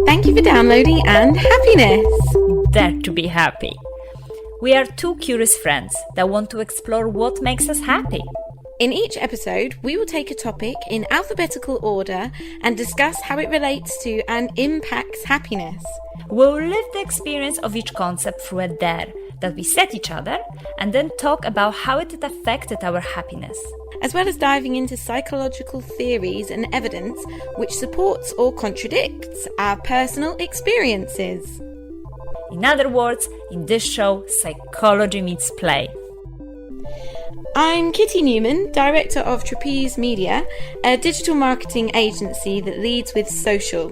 Thank you for downloading and happiness! Dare to be happy. We are two curious friends that want to explore what makes us happy. In each episode, we will take a topic in alphabetical order and discuss how it relates to and impacts happiness. We'll live the experience of each concept through a dare that we set each other and then talk about how it affected our happiness. As well as diving into psychological theories and evidence which supports or contradicts our personal experiences. In other words, in this show, psychology meets play. I'm Kitty Newman, Director of Trapeze Media, a digital marketing agency that leads with social.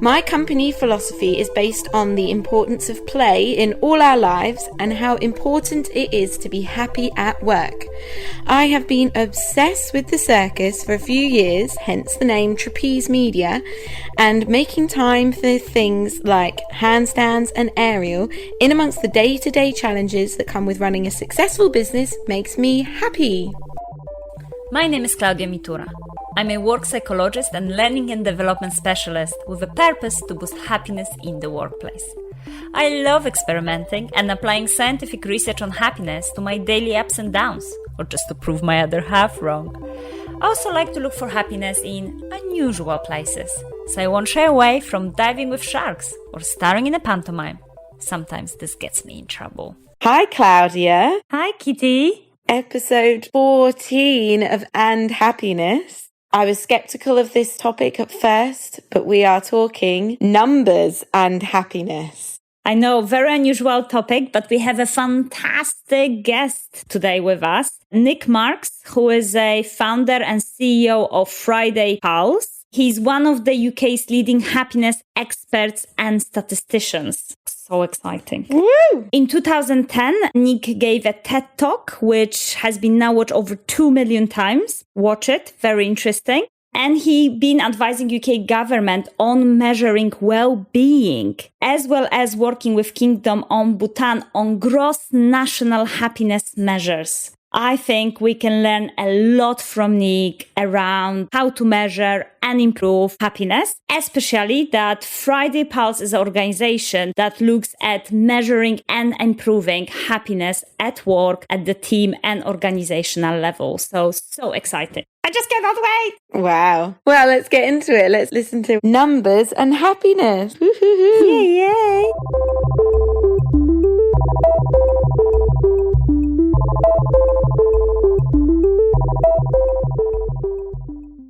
My company philosophy is based on the importance of play in all our lives and how important it is to be happy at work. I have been obsessed with the circus for a few years, hence the name Trapeze Media, and making time for things like handstands and aerial in amongst the day-to-day challenges that come with running a successful business makes me happy. My name is Klaudia Mitura. I'm a work psychologist and learning and development specialist with a purpose to boost happiness in the workplace. I love experimenting and applying scientific research on happiness to my daily ups and downs, or just to prove my other half wrong. I also like to look for happiness in unusual places, so I won't shy away from diving with sharks or starring in a pantomime. Sometimes this gets me in trouble. Hi Claudia. Hi Kitty. Episode 14 of And Happiness. I was skeptical of this topic at first, but we are talking numbers and happiness. I know, very unusual topic, but we have a fantastic guest today with us, Nic Marks, who is a founder and CEO of FridayPulse. He's one of the UK's leading happiness experts and statisticians. So exciting. Woo! In 2010, Nic gave a TED Talk, which has been now watched over 2 million times. Watch it, very interesting. And he's been advising UK government on measuring well-being, as well as working with Kingdom of Bhutan on gross national happiness measures. I think we can learn a lot from Nic around how to measure and improve happiness, especially that FridayPulse is an organization that looks at measuring and improving happiness at work at the team and organizational level. So exciting. I just cannot wait. Wow. Well, let's get into it. Let's listen to numbers and happiness. Woo-hoo-hoo. Yay, yay.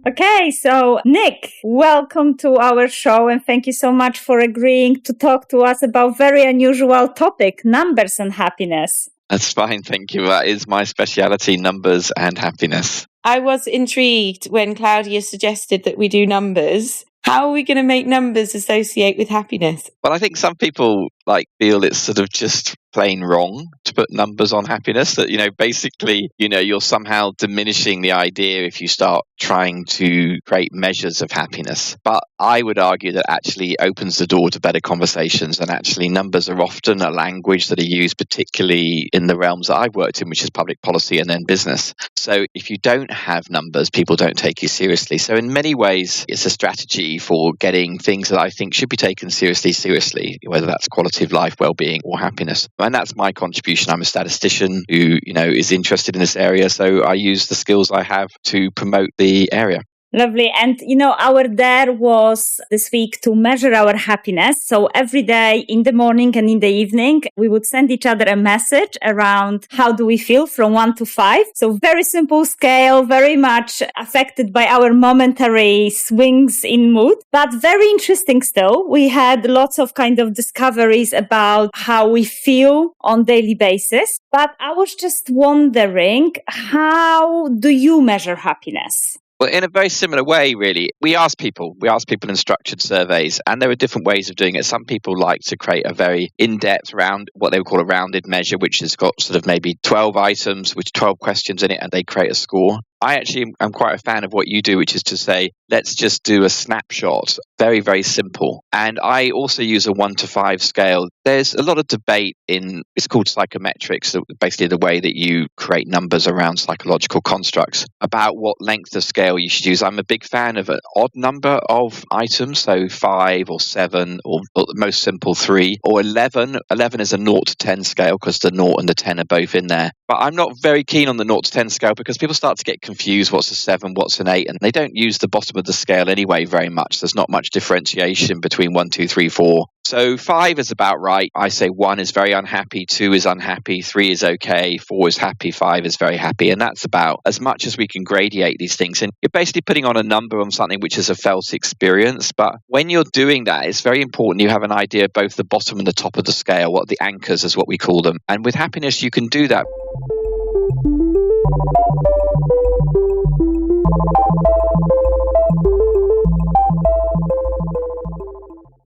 Okay, so Nic, welcome to our show and thank you so much for agreeing to talk to us about very unusual topic, numbers and happiness. That's fine, thank you. That is my speciality, numbers and happiness. I was intrigued when Claudia suggested that we do numbers. How are we going to make numbers associate with happiness? Well, I think some people feel it's sort of just plain wrong to put numbers on happiness, that, basically, you're somehow diminishing the idea if you start trying to create measures of happiness. But I would argue that actually opens the door to better conversations, and actually numbers are often a language that are used particularly in the realms that I've worked in, which is public policy and then business. So if you don't have numbers, people don't take you seriously. So in many ways, it's a strategy for getting things that I think should be taken seriously, whether that's quality of life, well-being or happiness. And that's my contribution. I'm a statistician who, is interested in this area. So I use the skills I have to promote the area. Lovely. And, our dare was this week to measure our happiness. So every day in the morning and in the evening, we would send each other a message around how do we feel from 1 to 5. So very simple scale, very much affected by our momentary swings in mood, but very interesting still. We had lots of kind of discoveries about how we feel on daily basis. But I was just wondering, how do you measure happiness? Well, in a very similar way, really. We ask people in structured surveys, and there are different ways of doing it. Some people like to create a very in-depth what they would call a rounded measure, which has got sort of maybe 12 items with 12 questions in it, and they create a score. I actually am quite a fan of what you do, which is to say, let's just do a snapshot. Very, very simple. And I also use a 1 to 5 scale. There's a lot of debate it's called psychometrics, basically the way that you create numbers around psychological constructs, about what length of scale you should use. I'm a big fan of an odd number of items, so 5 or 7, or the most simple 3, or 11. 11 is a 0 to 10 scale because the 0 and the 10 are both in there. But I'm not very keen on the 0 to 10 scale because people start to get confused. What's a 7? What's an 8? And they don't use the bottom of the scale anyway very much. There's not much differentiation between 1, 2, 3, 4. So 5 is about right. I say 1 is very unhappy, 2 is unhappy, 3 is okay, 4 is happy, 5 is very happy. And that's about as much as we can gradiate these things. And you're basically putting on a number on something which is a felt experience. But when you're doing that, it's very important you have an idea of both the bottom and the top of the scale, what the anchors is what we call them. And with happiness, you can do that.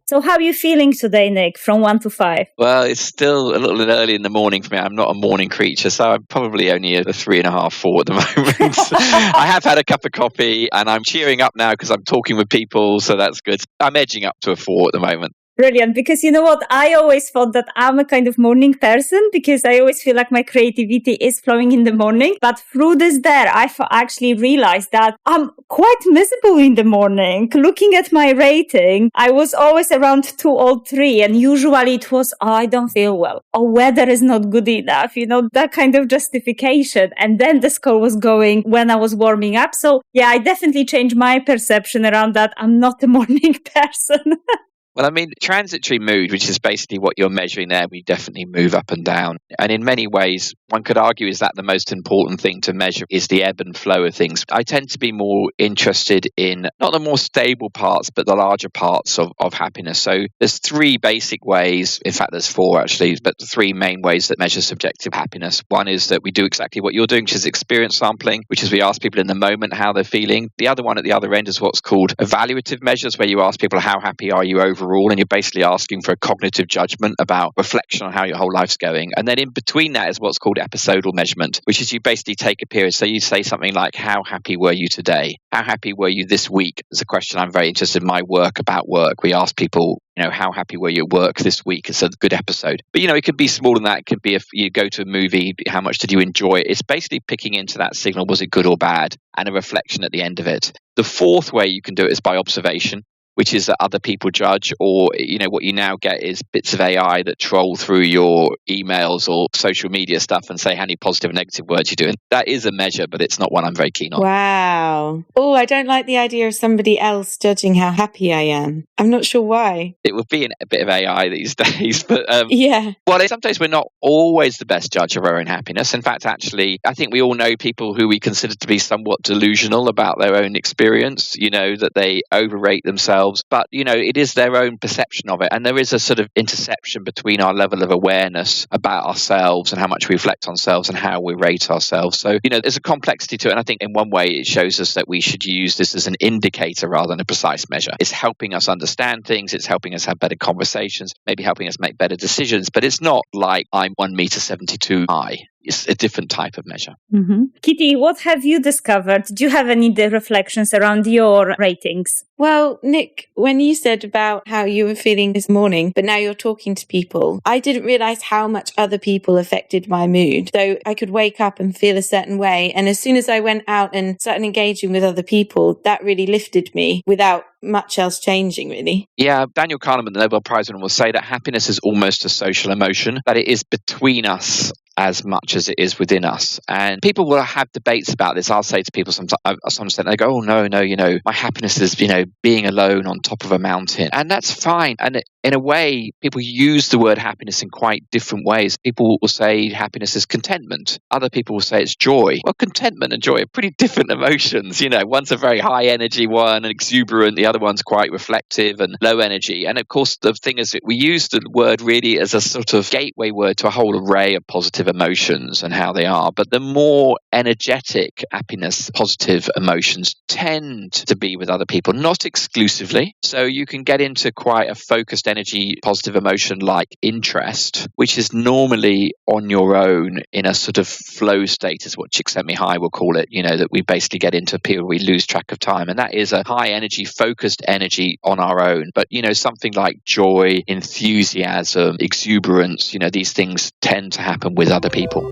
So how are you feeling today, Nic, from 1 to 5? Well, it's still a little bit early in the morning for me. I'm not a morning creature, so I'm probably only a 3.5, 4 at the moment. I have had a cup of coffee and I'm cheering up now because I'm talking with people, so that's good. I'm edging up to a 4 at the moment. Brilliant. Because you know what? I always thought that I'm a kind of morning person because I always feel like my creativity is flowing in the morning. But through this I actually realized that I'm quite miserable in the morning. Looking at my rating, I was always around 2 or 3. And usually it was, I don't feel well. Or weather is not good enough. That kind of justification. And then the score was going when I was warming up. So yeah, I definitely changed my perception around that. I'm not a morning person. Well, I mean, transitory mood, which is basically what you're measuring there, we definitely move up and down. And in many ways, one could argue is that the most important thing to measure is the ebb and flow of things. I tend to be more interested in not the more stable parts, but the larger parts of happiness. So there's 3 basic ways, in fact, there's 4 actually, but the 3 main ways that measure subjective happiness. One is that we do exactly what you're doing, which is experience sampling, which is we ask people in the moment how they're feeling. The other one at the other end is what's called evaluative measures, where you ask people how happy are you overall, and you're basically asking for a cognitive judgment about reflection on how your whole life's going. And then in between that is what's called episodal measurement, which is you basically take a period. So you say something like, how happy were you today? How happy were you this week? It's a question I'm very interested in my work about work. We ask people, how happy were you at work this week? It's a good episode. But, it could be smaller than that. It could be if you go to a movie, how much did you enjoy it? It's basically picking into that signal, was it good or bad? And a reflection at the end of it. The 4th way you can do it is by observation, which is that other people judge, or, what you now get is bits of AI that troll through your emails or social media stuff and say how many positive and negative words you're doing. That is a measure, but it's not one I'm very keen on. Wow. Oh, I don't like the idea of somebody else judging how happy I am. I'm not sure why. It would be a bit of AI these days, but yeah. Well, sometimes we're not always the best judge of our own happiness. In fact, actually, I think we all know people who we consider to be somewhat delusional about their own experience, that they overrate themselves. But, it is their own perception of it. And there is a sort of interception between our level of awareness about ourselves and how much we reflect on ourselves and how we rate ourselves. So, there's a complexity to it. And I think in one way it shows us that we should use this as an indicator rather than a precise measure. It's helping us understand things. It's helping us have better conversations, maybe helping us make better decisions. But it's not like I'm 1.72 meters high. It's a different type of measure. Mm-hmm. Kitty, what have you discovered? Do you have any reflections around your ratings? Well, Nic, when you said about how you were feeling this morning, but now you're talking to people, I didn't realize how much other people affected my mood. So I could wake up and feel a certain way. And as soon as I went out and started engaging with other people, that really lifted me without much else changing, really. Yeah, Daniel Kahneman, the Nobel Prize winner, will say that happiness is almost a social emotion, that it is between us as much as it is within us. And people will have debates about this. I'll say to people sometimes, they go, oh, no, my happiness is, being alone on top of a mountain. And that's fine. And in a way, people use the word happiness in quite different ways. People will say happiness is contentment. Other people will say it's joy. Well, contentment and joy are pretty different emotions. One's a very high energy one and exuberant. The other one's quite reflective and low energy. And of course, the thing is that we use the word really as a sort of gateway word to a whole array of positive positive emotions and how they are, but the more energetic happiness, positive emotions tend to be with other people, not exclusively. So you can get into quite a focused energy, positive emotion like interest, which is normally on your own in a sort of flow state, is what Csikszentmihalyi will call it, that we basically get into a period where we lose track of time. And that is a high energy, focused energy on our own. But, something like joy, enthusiasm, exuberance, these things tend to happen with other people.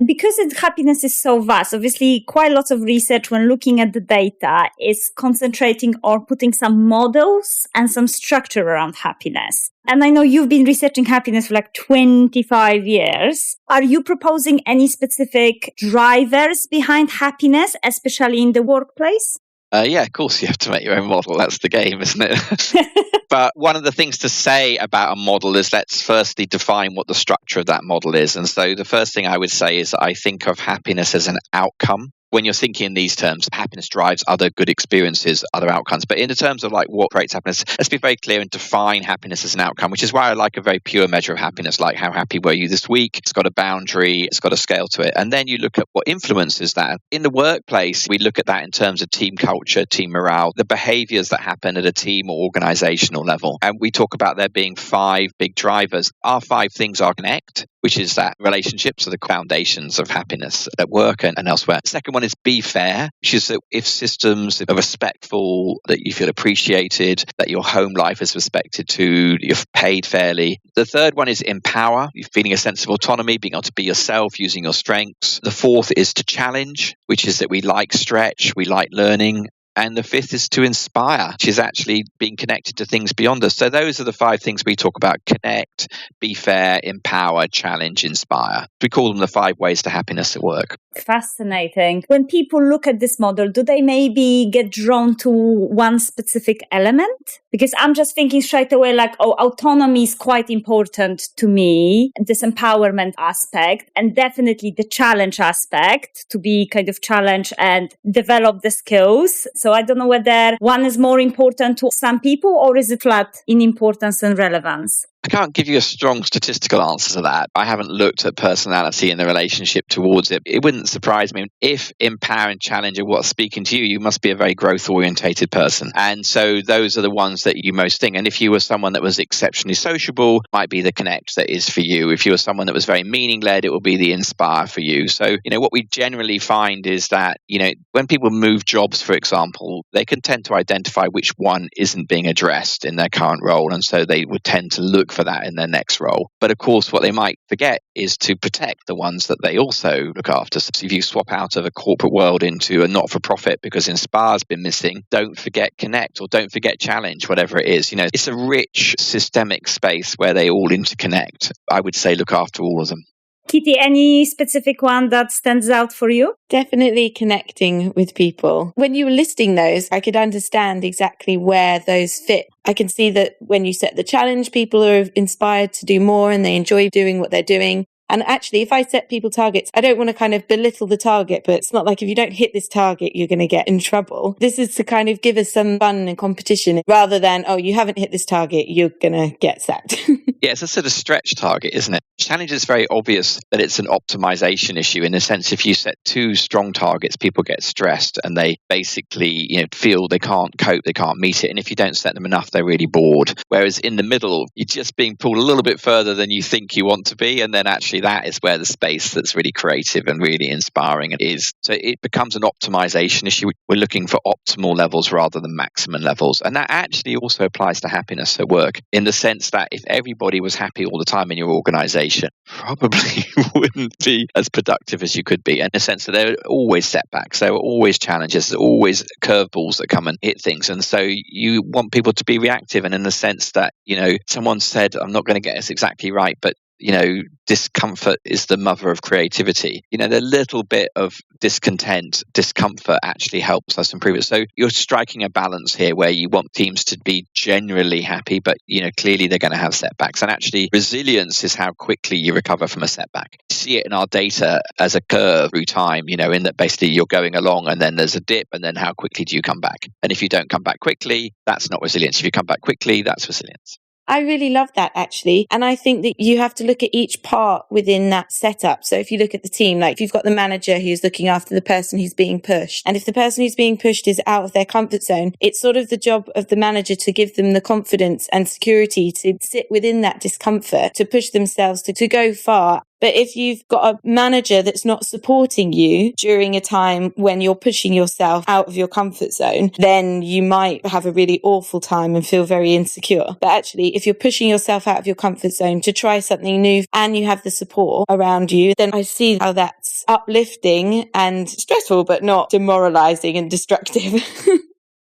Because happiness is so vast, obviously quite lots of research when looking at the data is concentrating or putting some models and some structure around happiness. And I know you've been researching happiness for like 25 years. Are you proposing any specific drivers behind happiness, especially in the workplace? Yeah, of course you have to make your own model. That's the game, isn't it? But one of the things to say about a model is let's firstly define what the structure of that model is. And so the first thing I would say is I think of happiness as an outcome. When you're thinking in these terms, happiness drives other good experiences, other outcomes. But in the terms of like what creates happiness, let's be very clear and define happiness as an outcome, which is why I like a very pure measure of happiness, like how happy were you this week? It's got a boundary, it's got a scale to it. And then you look at what influences that. In the workplace, we look at that in terms of team culture, team morale, the behaviors that happen at a team or organizational level. And we talk about there being 5 big drivers. Our 5 things are connect, which is that relationships are the foundations of happiness at work and elsewhere. The second one is be fair, which is that if systems are respectful, that you feel appreciated, that your home life is respected too, you're paid fairly. The third one is empower, you're feeling a sense of autonomy, being able to be yourself, using your strengths. The fourth is to challenge, which is that we like stretch, we like learning. And the fifth is to inspire, which is actually being connected to things beyond us. So those are the 5 things we talk about: connect, be fair, empower, challenge, inspire. We call them the 5 ways to happiness at work. Fascinating. When people look at this model, do they maybe get drawn to one specific element? Because I'm just thinking straight away like, autonomy is quite important to me, this empowerment aspect, and definitely the challenge aspect, to be kind of challenged and develop the skills. So I don't know whether one is more important to some people, or is it flat in importance and relevance? I can't give you a strong statistical answer to that. I haven't looked at personality and the relationship towards it. It wouldn't surprise me. If empower and challenge are what's speaking to you, you must be a very growth-orientated person. And so those are the ones that you most think. And if you were someone that was exceptionally sociable, might be the connect that is for you. If you were someone that was very meaning-led, it will be the inspire for you. So, what we generally find is that, when people move jobs, for example, they can tend to identify which one isn't being addressed in their current role. And so they would tend to look for that in their next role. But of course, what they might forget is to protect the ones that they also look after. So if you swap out of a corporate world into a not-for-profit because Inspire's been missing, don't forget connect or don't forget challenge, whatever it is. It's a rich systemic space where they all interconnect. I would say look after all of them. Kitty, any specific one that stands out for you? Definitely connecting with people. When you were listing those, I could understand exactly where those fit. I can see that when you set the challenge, people are inspired to do more and they enjoy doing what they're doing. And actually, if I set people targets, I don't want to kind of belittle the target, but it's not like if you don't hit this target, you're going to get in trouble. This is to kind of give us some fun and competition rather than, you haven't hit this target, you're going to get sacked. Yeah, it's a sort of stretch target, isn't it? Challenge is very obvious that it's an optimization issue in the sense if you set 2 strong targets, people get stressed and they basically, feel they can't cope, they can't meet it. And if you don't set them enough, they're really bored. Whereas in the middle, you're just being pulled a little bit further than you think you want to be. And then actually that is where the space that's really creative and really inspiring is. So it becomes an optimization issue. We're looking for optimal levels rather than maximum levels. And that actually also applies to happiness at work in the sense that if everybody was happy all the time in your organization, probably wouldn't be as productive as you could be, in the sense that there are always setbacks, there are always challenges, there are always curveballs that come and hit things. And so you want people to be reactive. And in the sense that, someone said, I'm not going to get this exactly right, but discomfort is the mother of creativity. The little bit of discomfort actually helps us improve it. So you're striking a balance here where you want teams to be generally happy, but clearly they're going to have setbacks. And actually resilience is how quickly you recover from a setback. You see it in our data as a curve through time, in that basically you're going along and then there's a dip, and then how quickly do you come back? And if you don't come back quickly, that's not resilience. If you come back quickly, that's resilience. I really love that, actually. And I think that you have to look at each part within that setup. So if you look at the team, like if you've got the manager who's looking after the person who's being pushed, and if the person who's being pushed is out of their comfort zone, it's sort of the job of the manager to give them the confidence and security to sit within that discomfort, to push themselves to go far. But if you've got a manager that's not supporting you during a time when you're pushing yourself out of your comfort zone, then you might have a really awful time and feel very insecure. But actually, if you're pushing yourself out of your comfort zone to try something new and you have the support around you, then I see how that's uplifting and stressful, but not demoralizing and destructive.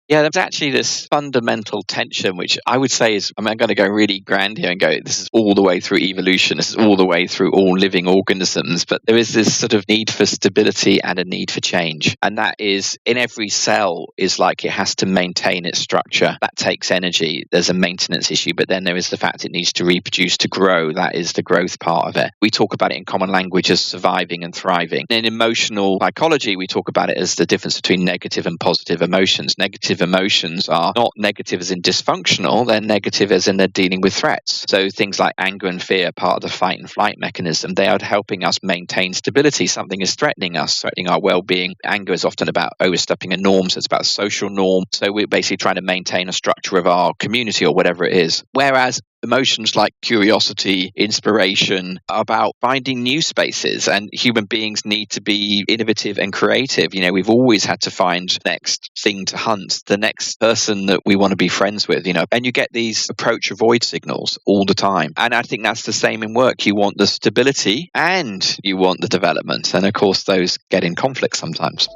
Yeah, there's actually this fundamental tension, which I would say is, I'm going to go really grand here and go, this is all the way through evolution. This is all the way through all living organisms. But there is this sort of need for stability and a need for change. And that is in every cell is like it has to maintain its structure. That takes energy. There's a maintenance issue. But then there is the fact it needs to reproduce to grow. That is the growth part of it. We talk about it in common language as surviving and thriving. In emotional psychology, we talk about it as the difference between negative and positive emotions. Negative emotions are not negative as in dysfunctional, they're negative as in they're dealing with threats. So things like anger and fear, part of the fight and flight mechanism, they are helping us maintain stability. Something is threatening us, threatening our well-being. Anger is often about overstepping a norm, so it's about a social norm. So we're basically trying to maintain a structure of our community or whatever it is. Whereas emotions like curiosity, inspiration are about finding new spaces, and human beings need to be innovative and creative. We've always had to find the next thing to hunt, the next person that we want to be friends with, and you get these approach avoid signals all the time. And I think that's the same in work. You want the stability and you want the development. And of course, those get in conflict sometimes.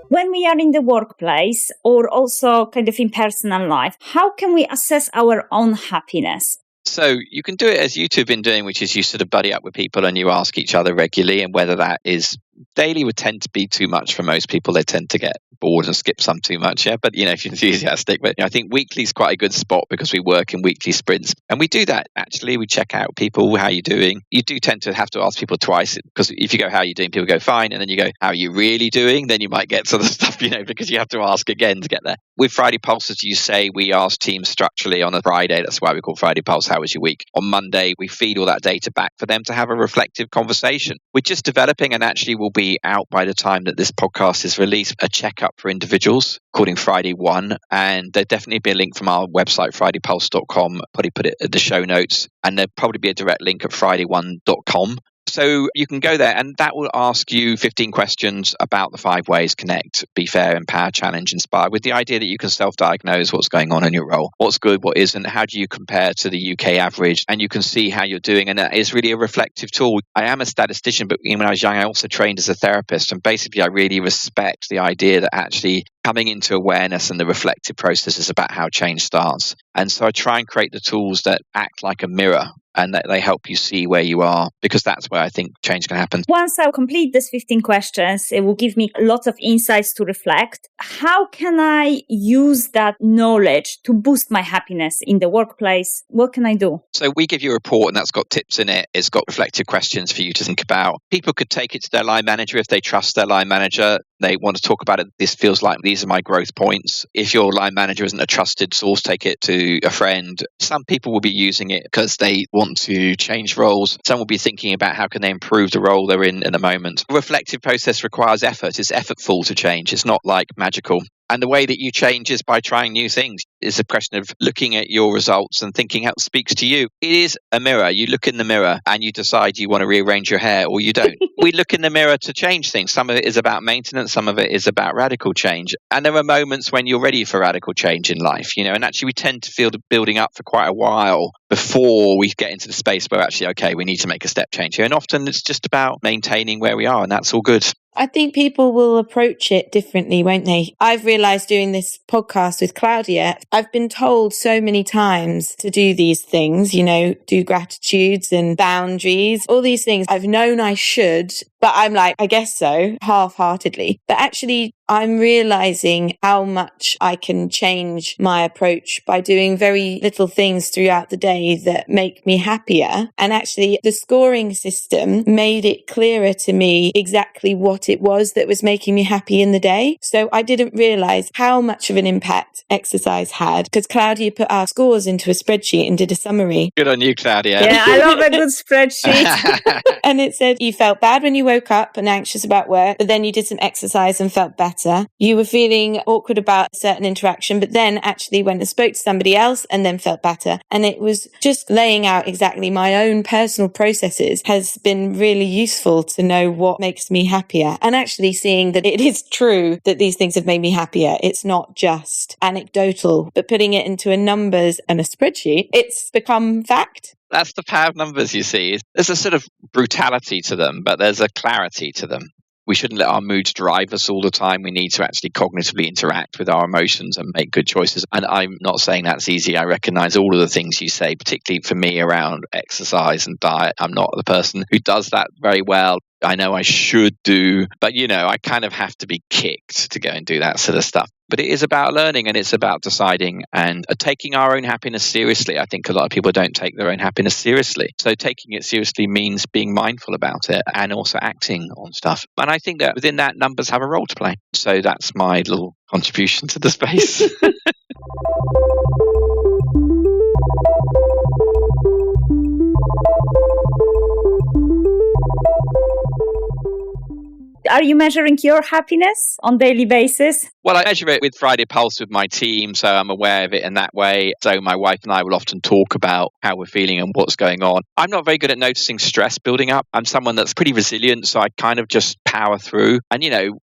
When we are in the workplace or also kind of in personal life, how can we assess our own happiness? So you can do it as you two have been doing, which is you sort of buddy up with people and you ask each other regularly, and whether that is daily would tend to be too much for most people. They tend to get bored and skip some too much, yeah. But if you're enthusiastic, but I think weekly is quite a good spot because we work in weekly sprints, and we do that actually. We check out people, how you're doing. You do tend to have to ask people twice, because if you go, how are you doing? People go, fine, and then you go, how are you really doing? Then you might get sort of stuff, because you have to ask again to get there. With Friday Pulse, as you say, we ask teams structurally on a Friday. That's why we call Friday Pulse, how was your week? On Monday, we feed all that data back for them to have a reflective conversation. We're just developing, and actually will be out by the time that this podcast is released, a checkup for individuals calling Friday One. And there'll definitely be a link from our website, FridayPulse.com. Probably put it at the show notes. And there'll probably be a direct link at FridayOne.com. So you can go there, and that will ask you 15 questions about the 5 ways: connect, be fair, empower, challenge, inspire, with the idea that you can self-diagnose what's going on in your role, what's good, what isn't, how do you compare to the UK average, and you can see how you're doing. And that is really a reflective tool. I am a statistician, but when I was young, I also trained as a therapist, and basically I really respect the idea that actually coming into awareness and the reflective process is about how change starts. And so I try and create the tools that act like a mirror and that they help you see where you are, because that's where I think change can happen. Once I complete these 15 questions, it will give me lots of insights to reflect. How can I use that knowledge to boost my happiness in the workplace? What can I do? So we give you a report, and that's got tips in it. It's got reflective questions for you to think about. People could take it to their line manager if they trust their line manager. They want to talk about it. This feels like these are my growth points. If your line manager isn't a trusted source, take it to a friend. Some people will be using it because they want to change roles. Some will be thinking about how can they improve the role they're in the moment. A reflective process requires effort. It's effortful to change. It's not like magical. And the way that you change is by trying new things. It's a question of looking at your results and thinking how it speaks to you. It is a mirror. You look in the mirror and you decide you want to rearrange your hair or you don't. We look in the mirror to change things. Some of it is about maintenance. Some of it is about radical change. And there are moments when you're ready for radical change in life, and actually we tend to feel the building up for quite a while before we get into the space where actually, okay, we need to make a step change here. And often it's just about maintaining where we are, and that's all good. I think people will approach it differently, won't they? I've realised doing this podcast with Klaudia, I've been told so many times to do these things, do gratitudes and boundaries, all these things. I've known I should, but I'm like, I guess so, half-heartedly. But actually, I'm realising how much I can change my approach by doing very little things throughout the day that make me happier. And actually, the scoring system made it clearer to me exactly what it was that was making me happy in the day. So I didn't realise how much of an impact exercise had, because Klaudia put our scores into a spreadsheet and did a summary. Good on you, Klaudia. Yeah, I love a good spreadsheet. And it said you felt bad when you woke up and anxious about work, but then you did some exercise and felt better. You were feeling awkward about a certain interaction, but then actually went and spoke to somebody else and then felt better. And it was just laying out exactly my own personal processes has been really useful to know what makes me happier, and actually seeing that it is true that these things have made me happier. It's not just anecdotal, but putting it into a numbers and a spreadsheet, it's become fact. That's the power of numbers, you see. There's a sort of brutality to them, but there's a clarity to them. We shouldn't let our moods drive us all the time. We need to actually cognitively interact with our emotions and make good choices. And I'm not saying that's easy. I recognize all of the things you say, particularly for me around exercise and diet. I'm not the person who does that very well. I know I should do, but I kind of have to be kicked to go and do that sort of stuff. But it is about learning, and it's about deciding and taking our own happiness seriously. I think a lot of people don't take their own happiness seriously. So taking it seriously means being mindful about it and also acting on stuff. And I think that within that, numbers have a role to play. So that's my little contribution to the space. Are you measuring your happiness on a daily basis? Well, I measure it with FridayPulse with my team, so I'm aware of it in that way. So my wife and I will often talk about how we're feeling and what's going on. I'm not very good at noticing stress building up. I'm someone that's pretty resilient, so I kind of just power through. And,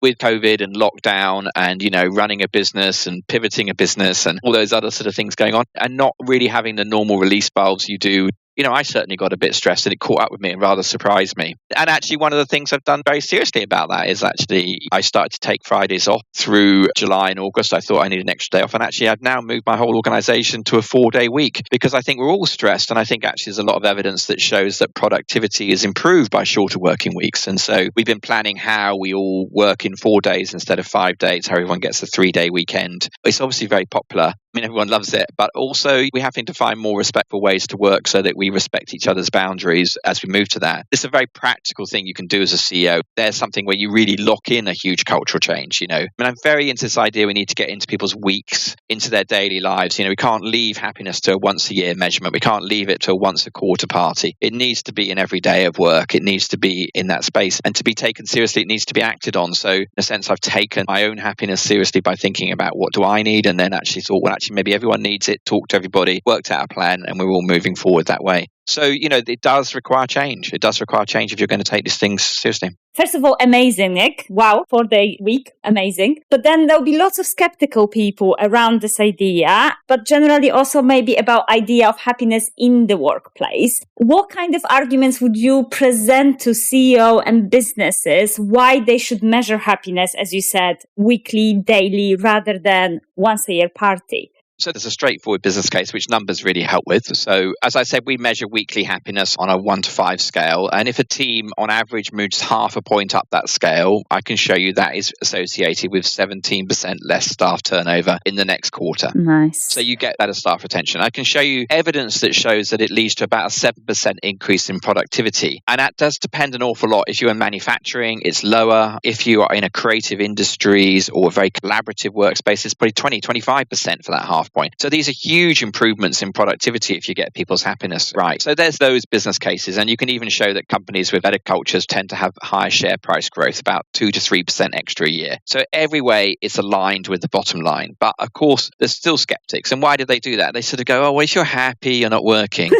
with COVID and lockdown and, running a business and pivoting a business and all those other sort of things going on, and not really having the normal release valves you do, I certainly got a bit stressed, and it caught up with me and rather surprised me. And actually, one of the things I've done very seriously about that is actually I started to take Fridays off through July and August. I thought I needed an extra day off. And actually, I've now moved my whole organization to a 4-day week because I think we're all stressed. And I think actually there's a lot of evidence that shows that productivity is improved by shorter working weeks. And so we've been planning how we all work in 4 days instead of 5 days, how everyone gets a 3-day weekend. It's obviously very popular. Everyone loves it, but also we have to find more respectful ways to work so that we respect each other's boundaries as we move to that. It's a very practical thing you can do as a CEO. There's something where you really lock in a huge cultural change, I'm very into this idea we need to get into people's weeks, into their daily lives. We can't leave happiness to a once a year measurement. We can't leave it to a once a quarter party. It needs to be in every day of work. It needs to be in that space. And to be taken seriously, it needs to be acted on. So in a sense, I've taken my own happiness seriously by thinking about what do I need, and then actually thought, well, actually, maybe everyone needs it, talked to everybody, worked out a plan, and we're all moving forward that way. So, it does require change. It does require change if you're going to take these things seriously. First of all, amazing, Nic. Wow, 4-day week, amazing. But then there'll be lots of skeptical people around this idea, but generally also maybe about idea of happiness in the workplace. What kind of arguments would you present to CEO and businesses why they should measure happiness, as you said, weekly, daily, rather than once a year party? So there's a straightforward business case, which numbers really help with. So as I said, we measure weekly happiness on a 1 to 5 scale. And if a team on average moves half a point up that scale, I can show you that is associated with 17% less staff turnover in the next quarter. Nice. So you get better staff retention. I can show you evidence that shows that it leads to about a 7% increase in productivity. And that does depend an awful lot. If you're in manufacturing, it's lower. If you are in a creative industries or a very collaborative workspace, it's probably 20-25% for that half point. So these are huge improvements in productivity if you get people's happiness right. So there's those business cases, and you can even show that companies with better cultures tend to have higher share price growth, about 2 to 3% extra a year. So every way it's aligned with the bottom line. But of course, there's still skeptics. And why do they do that? They sort of go, oh, well, if you're happy, you're not working.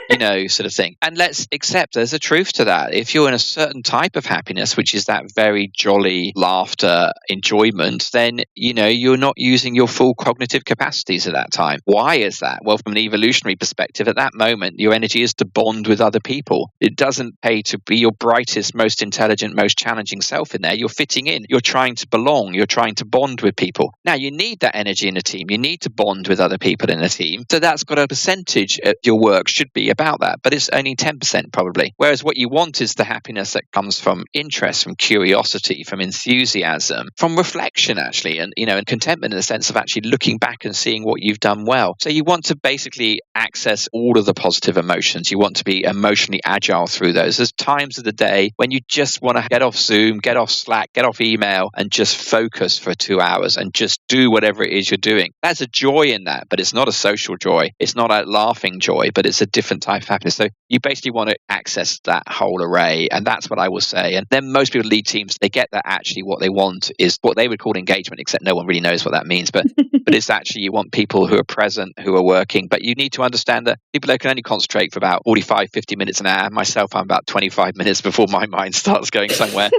sort of thing. And let's accept there's a truth to that. If you're in a certain type of happiness, which is that very jolly laughter, enjoyment, then, you're not using your full cognitive capacities at that time. Why is that? Well, from an evolutionary perspective, at that moment, your energy is to bond with other people. It doesn't pay to be your brightest, most intelligent, most challenging self in there. You're fitting in. You're trying to belong. You're trying to bond with people. Now, you need that energy in a team. You need to bond with other people in a team. So that's got a percentage. Your work should be about that, but it's only 10% probably. Whereas what you want is the happiness that comes from interest, from curiosity, from enthusiasm, from reflection, actually, and contentment in the sense of actually looking back and seeing what you've done well. So you want to basically access all of the positive emotions. You want to be emotionally agile through those. There's times of the day when you just want to get off Zoom, get off Slack, get off email, and just focus for 2 hours and just do whatever it is you're doing. There's a joy in that, but it's not a social joy. It's not a laughing joy, but it's a different type of happiness. So you basically want to access that whole array, and that's what I will say. And then most people lead teams, they get that actually what they want is what they would call engagement, except no one really knows what that means. But it's actually you want people who are present, who are working. But you need to understand that people who can only concentrate for about 45, 50 minutes an hour. Myself, I'm about 25 minutes before my mind starts going somewhere.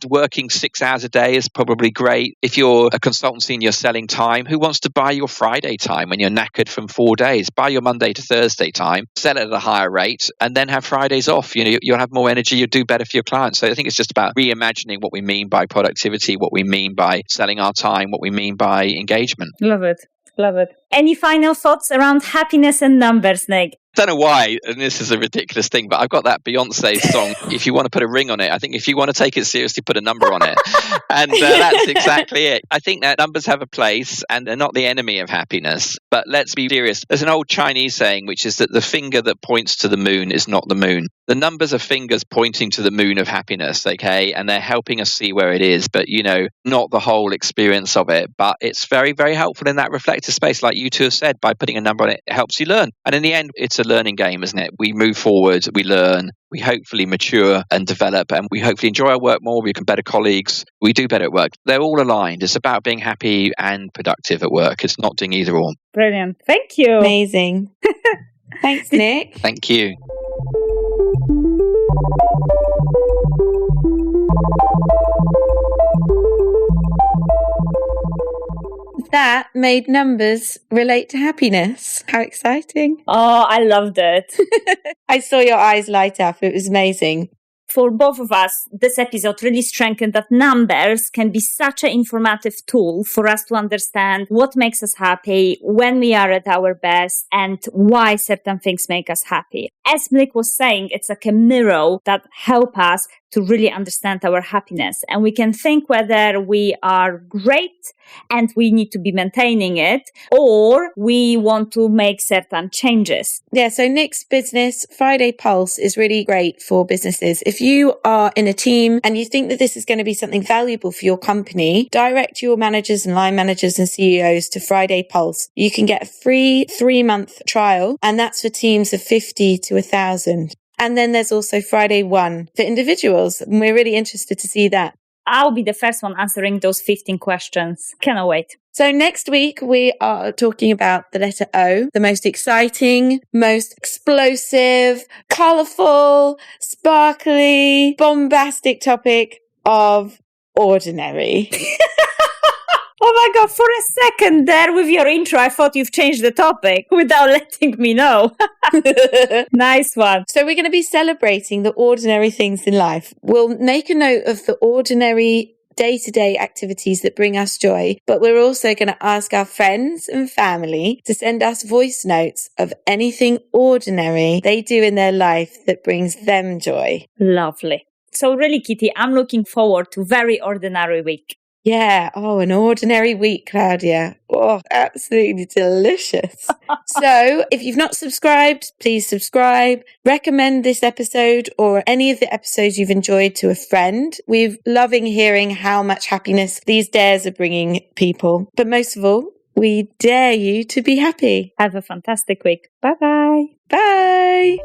Working 6 hours a day is probably great. If you're a consultancy and you're selling time, who wants to buy your Friday time when you're knackered from 4 days? Buy your Monday to Thursday time, sell it at a higher rate, and then have Fridays off. You'll have more energy, you'll do better for your clients. So I think it's just about reimagining what we mean by productivity, what we mean by selling our time, what we mean by engagement. Love it. Love it. Any final thoughts around happiness and numbers, Nic? I don't know why, and this is a ridiculous thing, but I've got that Beyonce song, if you want to put a ring on it. I think if you want to take it seriously, put a number on it. And that's exactly it. I think that numbers have a place and they're not the enemy of happiness. But let's be serious. There's an old Chinese saying, which is that the finger that points to the moon is not the moon. The numbers are fingers pointing to the moon of happiness, okay? And they're helping us see where it is, but, not the whole experience of it. But it's very, very helpful in that reflective space, like you two have said, by putting a number on it, it helps you learn. And in the end, it's a learning game, isn't it? We move forward, we learn, we hopefully mature and develop, and we hopefully enjoy our work more, we become better colleagues, we do better at work. They're all aligned. It's about being happy and productive at work. It's not doing either or. Brilliant. Thank you. Amazing. Thanks, Nic. Thank you. That made numbers relate to happiness. How exciting. Oh, I loved it. I saw your eyes light up. It was amazing. For both of us, this episode really strengthened that numbers can be such an informative tool for us to understand what makes us happy, when we are at our best, and why certain things make us happy. As Nic was saying, it's like a mirror that helps us to really understand our happiness. And we can think whether we are great and we need to be maintaining it, or we want to make certain changes. Yeah, so Nic's business, FridayPulse, is really great for businesses. If you are in a team and you think that this is going to be something valuable for your company, direct your managers and line managers and CEOs to FridayPulse. You can get a free 3-month trial, and that's for teams of 50 to 1,000. And then there's also Friday One for individuals. And we're really interested to see that. I'll be the first one answering those 15 questions. Cannot wait. So next week, we are talking about the letter O, the most exciting, most explosive, colourful, sparkly, bombastic topic of ordinary. Oh my God, for a second there with your intro, I thought you've changed the topic without letting me know. Nice one. So we're going to be celebrating the ordinary things in life. We'll make a note of the ordinary day-to-day activities that bring us joy, but we're also going to ask our friends and family to send us voice notes of anything ordinary they do in their life that brings them joy. Lovely. So really, Kitty, I'm looking forward to a very ordinary week. Yeah. Oh, an ordinary week, Klaudia. Oh, absolutely delicious. So if you've not subscribed, please subscribe. Recommend this episode or any of the episodes you've enjoyed to a friend. We're loving hearing how much happiness these dares are bringing people. But most of all, we dare you to be happy. Have a fantastic week. Bye-bye. Bye.